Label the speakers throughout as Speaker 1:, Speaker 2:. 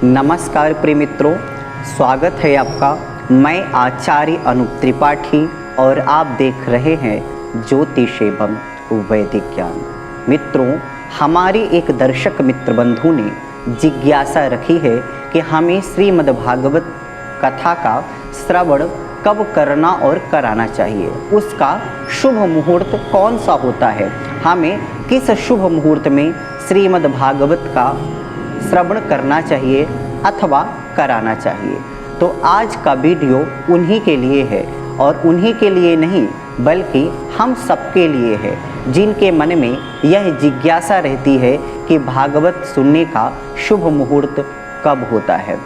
Speaker 1: नमस्कार प्रिय मित्रों, स्वागत है आपका। मैं आचार्य अनूप त्रिपाठी और आप देख रहे हैं ज्योतिष एवं वैदिक ज्ञान। मित्रों, हमारे एक दर्शक मित्र बंधु ने जिज्ञासा रखी है कि हमें श्रीमद् भागवत कथा का श्रवण कब करना और कराना चाहिए, उसका शुभ मुहूर्त कौन सा होता है, हमें किस शुभ मुहूर्त में श्रीमद् भागवत का श्रवण करना चाहिए अथवा कराना चाहिए। तो आज का वीडियो उन्हीं के लिए है, और उन्हीं के लिए नहीं बल्कि हम सबके लिए है जिनके मन में यह जिज्ञासा रहती है कि भागवत सुनने का शुभ मुहूर्त कब होता है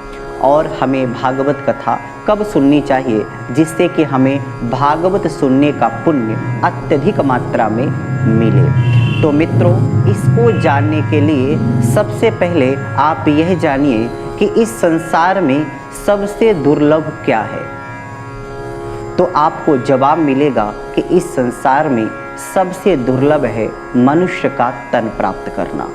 Speaker 1: और हमें भागवत कथा कब सुननी चाहिए, जिससे कि हमें भागवत सुनने का पुण्य अत्यधिक मात्रा में मिले। तो मित्रों, इसको जानने के लिए सबसे पहले आप यह जानिए कि इस संसार में सबसे दुर्लभ क्या है। तो आपको जवाब मिलेगा कि इस संसार में सबसे दुर्लभ है मनुष्य का तन प्राप्त करना।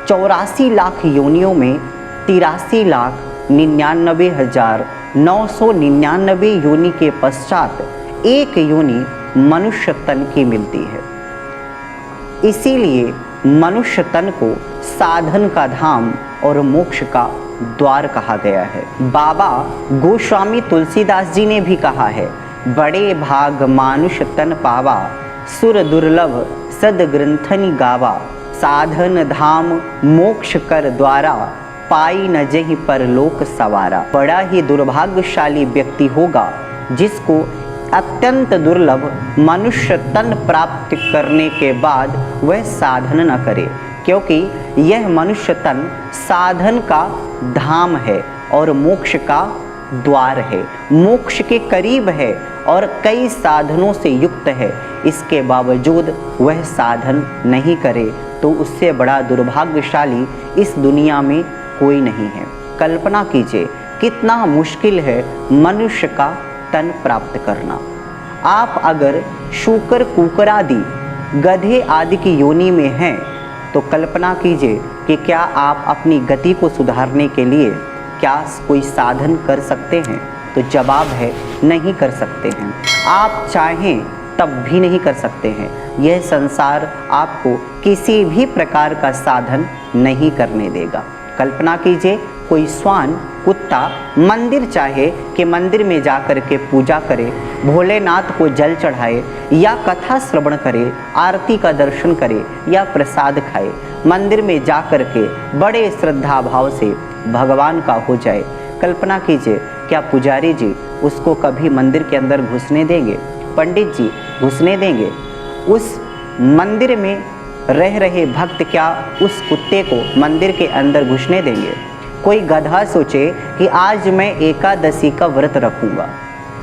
Speaker 1: 84 लाख योनियों में 83,99,999 योनि के पश्चात एक योनि मनुष्य तन की मिलती है। इसीलिए मनुष्य तन को साधन का धाम और मोक्ष का द्वार कहा गया है। बाबा गोस्वामी तुलसीदास जी ने भी कहा है, बड़े भाग मानुष तन पावा, सुर दुर्लभ सद ग्रंथनि गावा, साधन धाम मोक्ष कर द्वारा, पाई न जहि परलोक सवारा। बड़ा ही दुर्भाग्यशाली व्यक्ति होगा जिसको अत्यंत दुर्लभ मनुष्य तन प्राप्त करने के बाद वह साधन न करे, क्योंकि यह मनुष्य तन साधन का धाम है और मोक्ष का द्वार है, मोक्ष के करीब है और कई साधनों से युक्त है। इसके बावजूद वह साधन नहीं करे तो उससे बड़ा दुर्भाग्यशाली इस दुनिया में कोई नहीं है। कल्पना कीजिए कितना मुश्किल है मनुष्य का तन प्राप्त करना। आप अगर शूकर कुकर आदि गधे आदि की योनि में हैं तो कल्पना कीजिए कि क्या आप अपनी गति को सुधारने के लिए क्या कोई साधन कर सकते हैं। तो जवाब है नहीं कर सकते हैं। आप चाहें तब भी नहीं कर सकते हैं। यह संसार आपको किसी भी प्रकार का साधन नहीं करने देगा। कल्पना कीजिए कोई श्वान कुत्ता मंदिर चाहे कि मंदिर में जाकर के पूजा करे, भोलेनाथ को जल चढ़ाए या कथा श्रवण करे, आरती का दर्शन करे या प्रसाद खाए, मंदिर में जाकर के बड़े श्रद्धा भाव से भगवान का हो जाए। कल्पना कीजिए क्या पुजारी जी उसको कभी मंदिर के अंदर घुसने देंगे? पंडित जी घुसने देंगे? उस मंदिर में रह रहे भक्त क्या उस कुत्ते को मंदिर के अंदर घुसने देंगे? कोई गधा सोचे कि आज मैं एकादशी का व्रत रखूंगा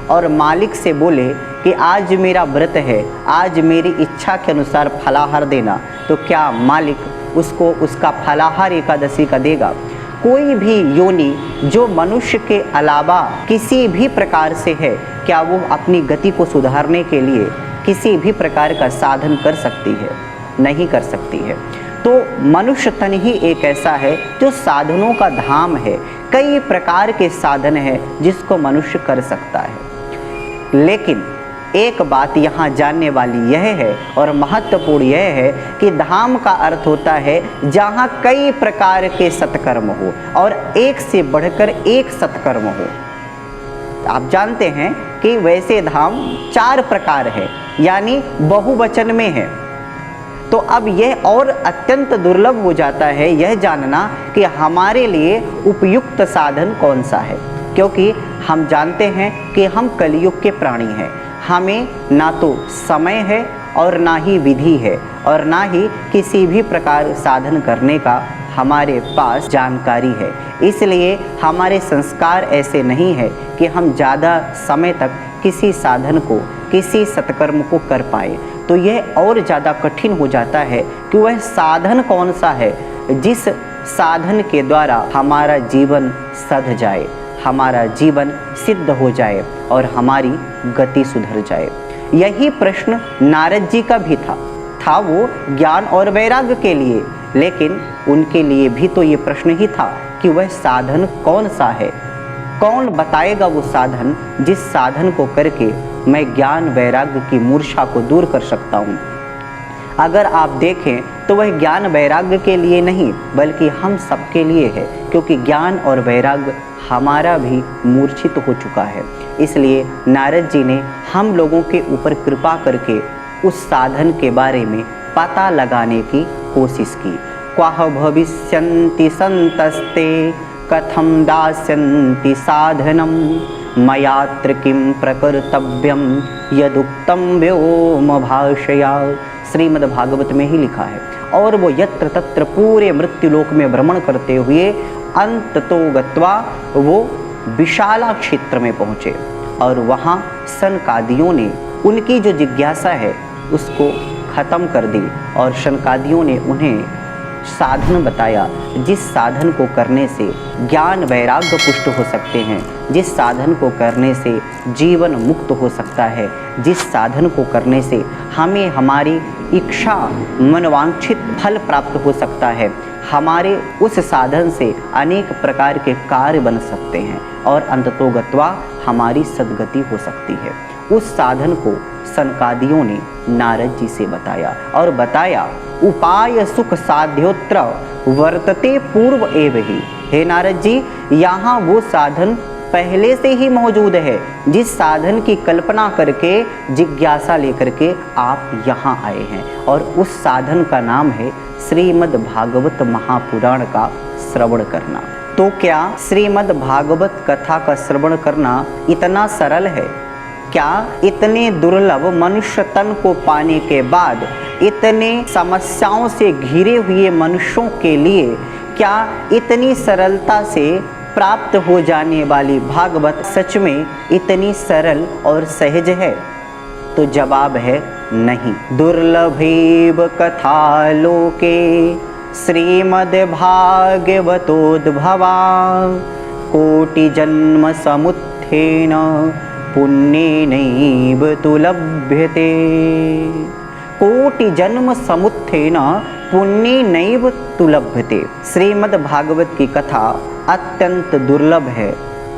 Speaker 1: और मालिक से बोले कि आज मेरा व्रत है, आज मेरी इच्छा के अनुसार फलाहार देना, तो क्या मालिक उसको उसका फलाहार एकादशी का देगा? कोई भी योनि जो मनुष्य के अलावा किसी भी प्रकार से है, क्या वो अपनी गति को सुधारने के लिए किसी भी प्रकार का साधन कर सकती है? नहीं कर सकती है। तो मनुष्य तन ही एक ऐसा है जो साधनों का धाम है। कई प्रकार के साधन हैं जिसको मनुष्य कर सकता है। लेकिन एक बात यहाँ जानने वाली यह है और महत्वपूर्ण यह है कि धाम का अर्थ होता है जहाँ कई प्रकार के सत्कर्म हो और एक से बढ़कर एक सत्कर्म हो। आप जानते हैं कि वैसे धाम 4 प्रकार है, यानी बहुवचन में है। तो अब यह और अत्यंत दुर्लभ हो जाता है यह जानना कि हमारे लिए उपयुक्त साधन कौन सा है, क्योंकि हम जानते हैं कि हम कलयुग के प्राणी हैं। हमें ना तो समय है और ना ही विधि है और ना ही किसी भी प्रकार साधन करने का हमारे पास जानकारी है। इसलिए हमारे संस्कार ऐसे नहीं है कि हम ज़्यादा समय तक किसी साधन को, किसी सत्कर्म को कर पाए। तो यह और ज़्यादा कठिन हो जाता है कि वह साधन कौन सा है जिस साधन के द्वारा हमारा जीवन सध जाए, हमारा जीवन सिद्ध हो जाए और हमारी गति सुधर जाए। यही प्रश्न नारद जी का भी था वो ज्ञान और वैराग्य के लिए, लेकिन उनके लिए भी तो ये प्रश्न ही था कि वह साधन कौन सा है। कौन बताएगा वो साधन जिस साधन को करके मैं ज्ञान वैराग्य की मूर्छा को दूर कर सकता हूँ। अगर आप देखें तो वह ज्ञान वैराग्य के लिए नहीं बल्कि हम सबके लिए है, क्योंकि ज्ञान और वैराग्य हमारा भी मूर्छित हो चुका है। इसलिए नारद जी ने हम लोगों के ऊपर कृपा करके उस साधन के बारे में पता लगाने की कोशिश की। क्वः भविष्यन्ति संतस्ते कथम दास्यन्ति साधनम मयात्र किम प्रकर्तव्यम यदुक्तम व्योम भाषया। श्रीमद् भागवत में ही लिखा है। और वो यत्र तत्र पूरे मृत्युलोक में भ्रमण करते हुए अंत तो गत्वा वो विशाला क्षेत्र में पहुँचे और वहाँ सनकादियों ने उनकी जो जिज्ञासा है उसको खत्म कर दी और शनकादियों ने उन्हें साधन बताया जिस साधन को करने से ज्ञान वैराग्य पुष्ट हो सकते हैं, जिस साधन को करने से जीवन मुक्त हो सकता है, जिस साधन को करने से हमें हमारी इच्छा मनवांछित फल प्राप्त हो सकता है, हमारे उस साधन से अनेक प्रकार के कार्य बन सकते हैं और अंततोगत्वा हमारी सद्गति हो सकती है। उस साधन को सनकादियों ने नारद जी से बताया और बताया उपाय सुख साध्योत्र वर्तते पूर्व एव ही। हे नारद जी, यहाँ वो साधन पहले से ही मौजूद है जिस साधन की कल्पना करके जिज्ञासा लेकर के आप यहाँ आए हैं, और उस साधन का नाम है श्रीमद् भागवत महापुराण का श्रवण करना। तो क्या श्रीमद् भागवत कथा का श्रवण करना इतना सरल है? क्या इतने दुर्लभ मनुष्य तन को पाने के बाद इतने समस्याओं से घिरे हुए मनुष्यों के लिए क्या इतनी सरलता से प्राप्त हो जाने वाली भागवत सच में इतनी सरल और सहज है? तो जवाब है नहीं। दुर्लभेव कथा लोके श्रीमद् भागवतोद्भवा कोटि जन्म समुत्थेन पुण्येनैव तु लभ्यते। कोटि जन्म समुत्थेन पुण्येनैव तु लभ्यते। श्रीमद् भागवत की कथा अत्यंत दुर्लभ है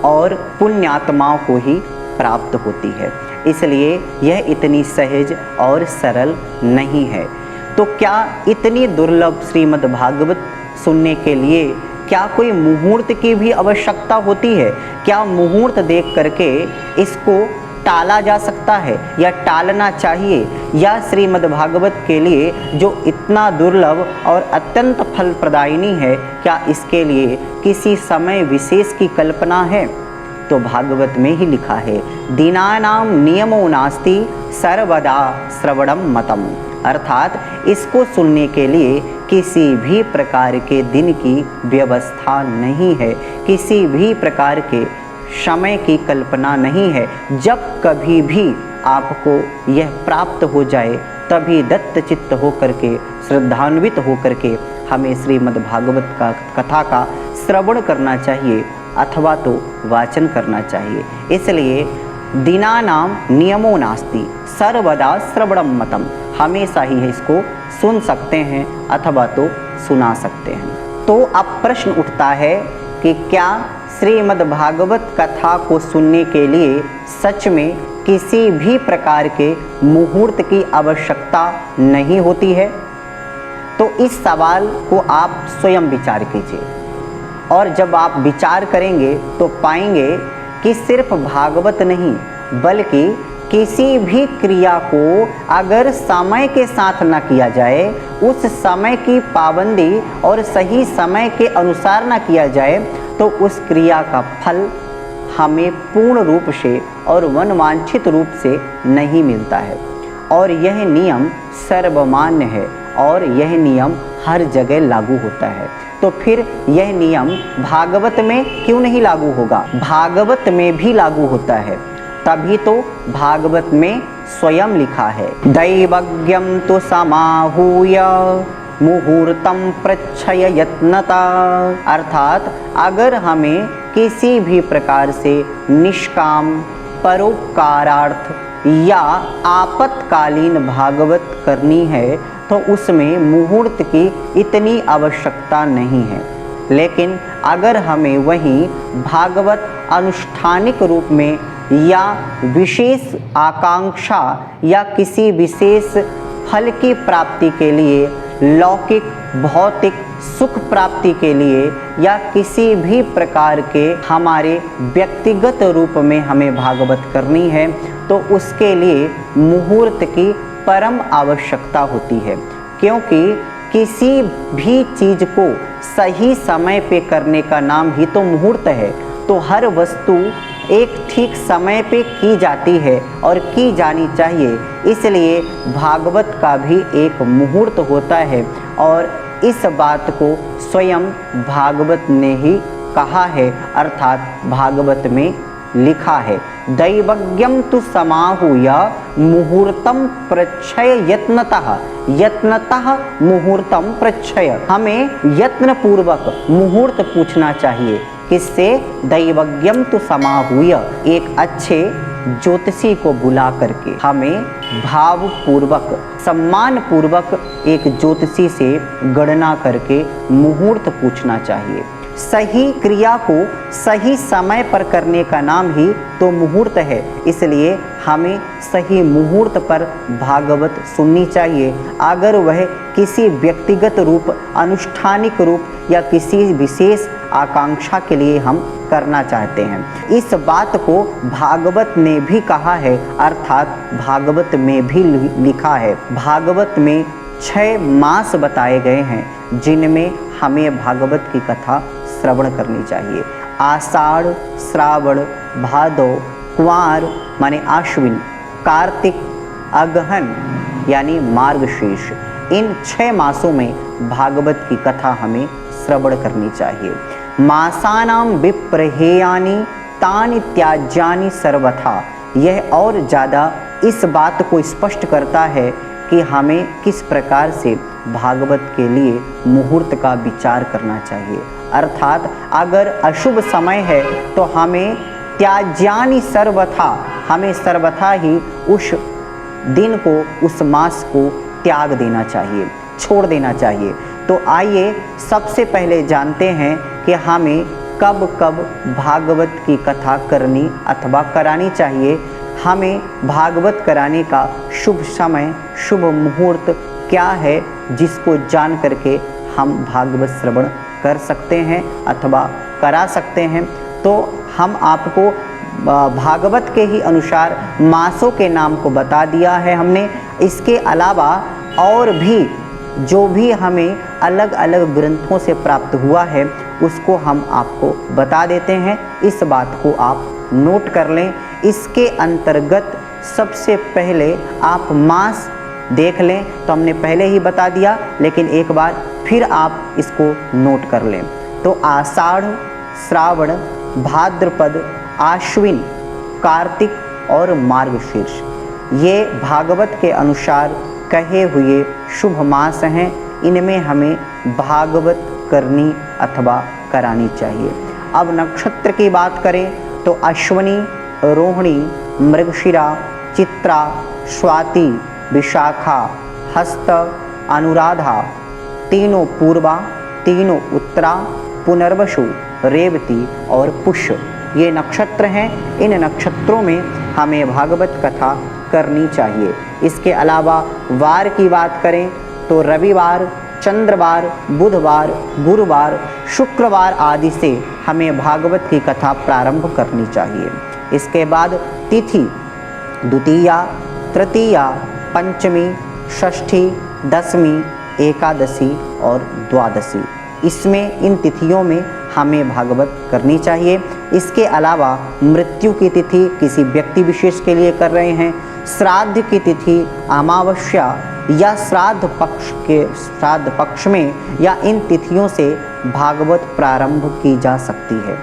Speaker 1: और पुण्यात्माओं को ही प्राप्त होती है, इसलिए यह इतनी सहज और सरल नहीं है। तो क्या इतनी दुर्लभ श्रीमद् भागवत सुनने के लिए क्या कोई मुहूर्त की भी आवश्यकता होती है? क्या मुहूर्त देख करके इसको टाला जा सकता है या टालना चाहिए? या श्रीमद् भागवत के लिए जो इतना दुर्लभ और अत्यंत फल प्रदायिनी है, क्या इसके लिए किसी समय विशेष की कल्पना है? तो भागवत में ही लिखा है दीनानाम नियमो नास्ति सर्वदा श्रवणम मतम। अर्थात इसको सुनने के लिए किसी भी प्रकार के दिन की व्यवस्था नहीं है, किसी भी प्रकार के समय की कल्पना नहीं है। जब कभी भी आपको यह प्राप्त हो जाए तभी दत्त चित्त होकर के श्रद्धान्वित होकर के हमें श्रीमद् भागवत का कथा का श्रवण करना चाहिए अथवा तो वाचन करना चाहिए। इसलिए दीनानाम नियमो नास्ति सर्वदा श्रवणम मतम। हमेशा ही है इसको सुन सकते हैं अथवा तो सुना सकते हैं। तो अब प्रश्न उठता है कि क्या श्रीमद् भागवत कथा को सुनने के लिए सच में किसी भी प्रकार के मुहूर्त की आवश्यकता नहीं होती है? तो इस सवाल को आप स्वयं विचार कीजिए, और जब आप विचार करेंगे तो पाएंगे कि सिर्फ भागवत नहीं बल्कि किसी भी क्रिया को अगर समय के साथ न किया जाए, उस समय की पाबंदी और सही समय के अनुसार न किया जाए, तो उस क्रिया का फल हमें पूर्ण रूप से और मनवांछित रूप से नहीं मिलता है। और यह नियम सर्वमान्य है और यह नियम हर जगह लागू होता है। तो फिर यह नियम भागवत में क्यों नहीं लागू होगा? भागवत में भी लागू होता है, तभी तो भागवत में स्वयं लिखा है दैवज्ञम तो समाहूय मुहूर्तम प्रच्छय यत्नता। अर्थात अगर हमें किसी भी प्रकार से निष्काम परोपकारार्थ या आपातकालीन भागवत करनी है तो उसमें मुहूर्त की इतनी आवश्यकता नहीं है। लेकिन अगर हमें वहीं भागवत अनुष्ठानिक रूप में या विशेष आकांक्षा या किसी विशेष फल की प्राप्ति के लिए, लौकिक भौतिक सुख प्राप्ति के लिए या किसी भी प्रकार के हमारे व्यक्तिगत रूप में हमें भागवत करनी है, तो उसके लिए मुहूर्त की परम आवश्यकता होती है। क्योंकि किसी भी चीज़ को सही समय पे करने का नाम ही तो मुहूर्त है। तो हर वस्तु एक ठीक समय पे की जाती है और की जानी चाहिए, इसलिए भागवत का भी एक मुहूर्त होता है और इस बात को स्वयं भागवत ने ही कहा है, अर्थात भागवत में लिखा है। दैवज्ञम तु समाहूय मुहूर्तम प्रच्छय यत्नतः मुहूर्तम प्रच्छय। हमें यत्न पूर्वक मुहूर्त पूछना चाहिए। किससे? दैवज्ञम तु समाहूय, एक अच्छे ज्योतिषी को बुला करके हमें भाव पूर्वक सम्मान पूर्वक एक ज्योतिषी से गणना करके मुहूर्त पूछना चाहिए। सही क्रिया को सही समय पर करने का नाम ही तो मुहूर्त है, इसलिए हमें सही मुहूर्त पर भागवत सुननी चाहिए। अगर वह किसी व्यक्तिगत रूप, अनुष्ठानिक रूप या किसी विशेष आकांक्षा के लिए हम करना चाहते हैं। इस बात को भागवत ने भी कहा है, अर्थात भागवत में भी लिखा है। भागवत में 6 मास बताए गए हैं जिनमें हमें भागवत की कथा श्रवण करनी चाहिए। आषाढ़, श्रावण, भादौ, कुंवार माने आश्विन, कार्तिक, अगहन यानी मार्गशीर्ष, इन 6 मासों में भागवत की कथा हमें श्रवण करनी चाहिए। मासानां विप्रहेयानि तानि त्याज्यानि सर्वथा। यह और ज़्यादा इस बात को स्पष्ट करता है कि हमें किस प्रकार से भागवत के लिए मुहूर्त का विचार करना चाहिए। अर्थात अगर अशुभ समय है तो हमें त्याज्यानि सर्वथा, हमें सर्वथा ही उस दिन को, उस मास को त्याग देना चाहिए, छोड़ देना चाहिए। तो आइए सबसे पहले जानते हैं कि हमें कब कब भागवत की कथा करनी अथवा करानी चाहिए। हमें भागवत कराने का शुभ समय, शुभ मुहूर्त क्या है, जिसको जान करके हम भागवत श्रवण कर सकते हैं अथवा करा सकते हैं। तो हम आपको भागवत के ही अनुसार मासों के नाम को बता दिया है हमने। इसके अलावा और भी जो भी हमें अलग अलग ग्रंथों से प्राप्त हुआ है उसको हम आपको बता देते हैं। इस बात को आप नोट कर लें। इसके अंतर्गत सबसे पहले आप मास देख लें, तो हमने पहले ही बता दिया, लेकिन एक बार फिर आप इसको नोट कर लें। तो आषाढ़, श्रावण, भाद्रपद, आश्विन, कार्तिक और मार्गशीर्ष, ये भागवत के अनुसार कहे हुए शुभ मास हैं। इनमें हमें भागवत करनी अथवा करानी चाहिए। अब नक्षत्र की बात करें तो अश्वनी, रोहिणी, मृगशिरा, चित्रा, स्वाति, विशाखा, हस्त, अनुराधा, तीनों पूर्वा, तीनों उत्तरा, पुनर्वसु, रेवती और पुष्य, ये नक्षत्र हैं। इन नक्षत्रों में हमें भागवत कथा करनी चाहिए। इसके अलावा वार की बात करें तो रविवार, चंद्रवार, बुधवार, गुरुवार, शुक्रवार आदि से हमें भागवत की कथा प्रारंभ करनी चाहिए। इसके बाद तिथि द्वितीया, तृतीया, पंचमी, षष्ठी, दशमी, एकादशी और द्वादशी, इसमें इन तिथियों में हमें भागवत करनी चाहिए। इसके अलावा मृत्यु की तिथि किसी व्यक्ति विशेष के लिए कर रहे हैं, श्राद्ध की तिथि अमावस्या या श्राद्ध पक्ष में या इन तिथियों से भागवत प्रारंभ की जा सकती है।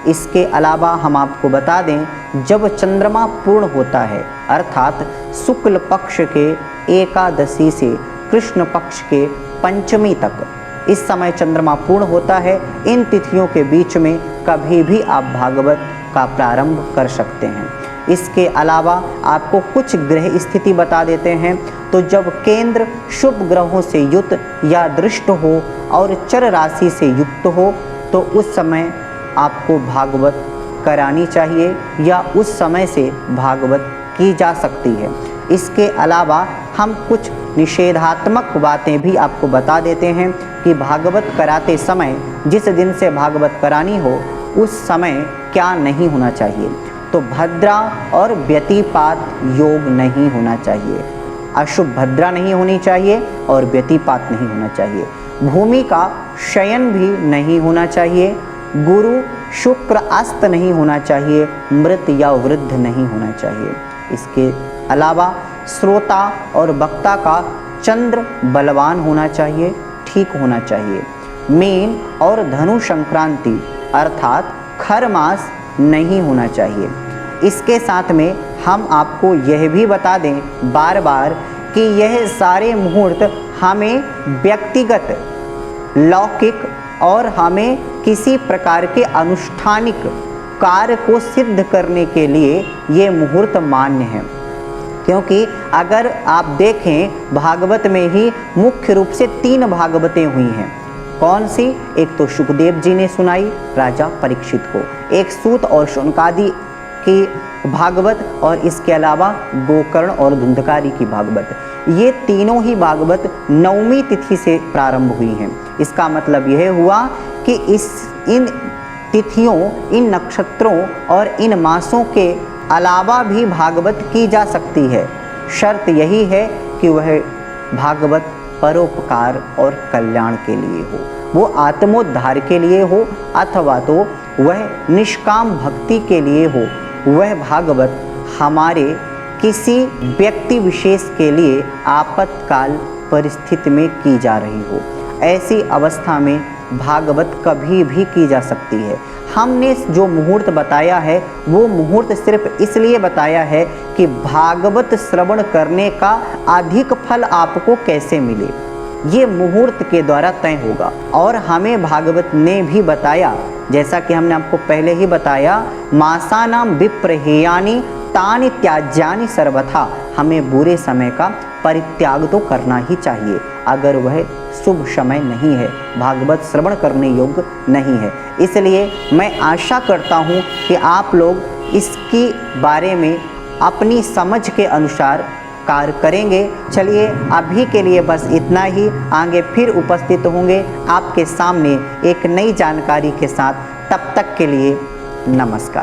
Speaker 1: इसके अलावा हम आपको बता दें, जब चंद्रमा पूर्ण होता है अर्थात शुक्ल पक्ष के एकादशी से कृष्ण पक्ष के पंचमी तक, इस समय चंद्रमा पूर्ण होता है। इन तिथियों के बीच में कभी भी आप भागवत का प्रारंभ कर सकते हैं। इसके अलावा आपको कुछ ग्रह स्थिति बता देते हैं। तो जब केंद्र शुभ ग्रहों से युक्त या दृष्ट हो और चर राशि से युक्त हो, तो उस समय आपको भागवत करानी चाहिए या उस समय से भागवत की जा सकती है। इसके अलावा हम कुछ निषेधात्मक बातें भी आपको बता देते हैं कि भागवत कराते समय जिस दिन से भागवत करानी हो उस समय क्या नहीं होना चाहिए। तो भद्रा और व्यतिपात योग नहीं होना चाहिए, अशुभ भद्रा नहीं होनी चाहिए और व्यतिपात नहीं होना चाहिए। भूमि का शयन भी नहीं होना चाहिए, गुरु शुक्र अस्त नहीं होना चाहिए, मृत या वृद्ध नहीं होना चाहिए। इसके अलावा श्रोता और वक्ता का चंद्र बलवान होना चाहिए, ठीक होना चाहिए। मीन और धनु संक्रांति अर्थात खर मास नहीं होना चाहिए। इसके साथ में हम आपको यह भी बता दें बार बार कि यह सारे मुहूर्त हमें व्यक्तिगत लौकिक और हमें किसी प्रकार के अनुष्ठानिक कार्य को सिद्ध करने के लिए ये मुहूर्त मान्य है। क्योंकि अगर आप देखें भागवत में ही मुख्य रूप से 3 भागवतें हुई हैं। कौन सी? एक तो सुखदेव जी ने सुनाई राजा परीक्षित को, एक सूत और शौनकादि की भागवत और इसके अलावा गोकर्ण और धुंधकारी की भागवत। ये तीनों ही भागवत 9वीं तिथि से प्रारंभ हुई हैं। इसका मतलब यह हुआ कि इन तिथियों, इन नक्षत्रों और इन मासों के अलावा भी भागवत की जा सकती है। शर्त यही है कि वह भागवत परोपकार और कल्याण के लिए हो, वो आत्मोद्धार के लिए हो अथवा तो वह निष्काम भक्ति के लिए हो। वह भागवत हमारे किसी व्यक्ति विशेष के लिए आपातकाल परिस्थिति में की जा रही हो, ऐसी अवस्था में भागवत कभी भी की जा सकती है। हमने जो मुहूर्त बताया है वो मुहूर्त सिर्फ इसलिए बताया है कि भागवत श्रवण करने का अधिक फल आपको कैसे मिले, ये मुहूर्त के द्वारा तय होगा। और हमें भागवत ने भी बताया, जैसा कि हमने आपको पहले ही बताया, मासानाम विप्रहेयानि तानि त्याज्यानि सर्वथा, हमें बुरे समय का परित्याग तो करना ही चाहिए अगर वह शुभ समय नहीं है, भागवत श्रवण करने योग्य नहीं है। इसलिए मैं आशा करता हूँ कि आप लोग इसके बारे में अपनी समझ के अनुसार कार्य करेंगे। चलिए अभी के लिए बस इतना ही, आगे फिर उपस्थित होंगे आपके सामने एक नई जानकारी के साथ। तब तक के लिए नमस्कार।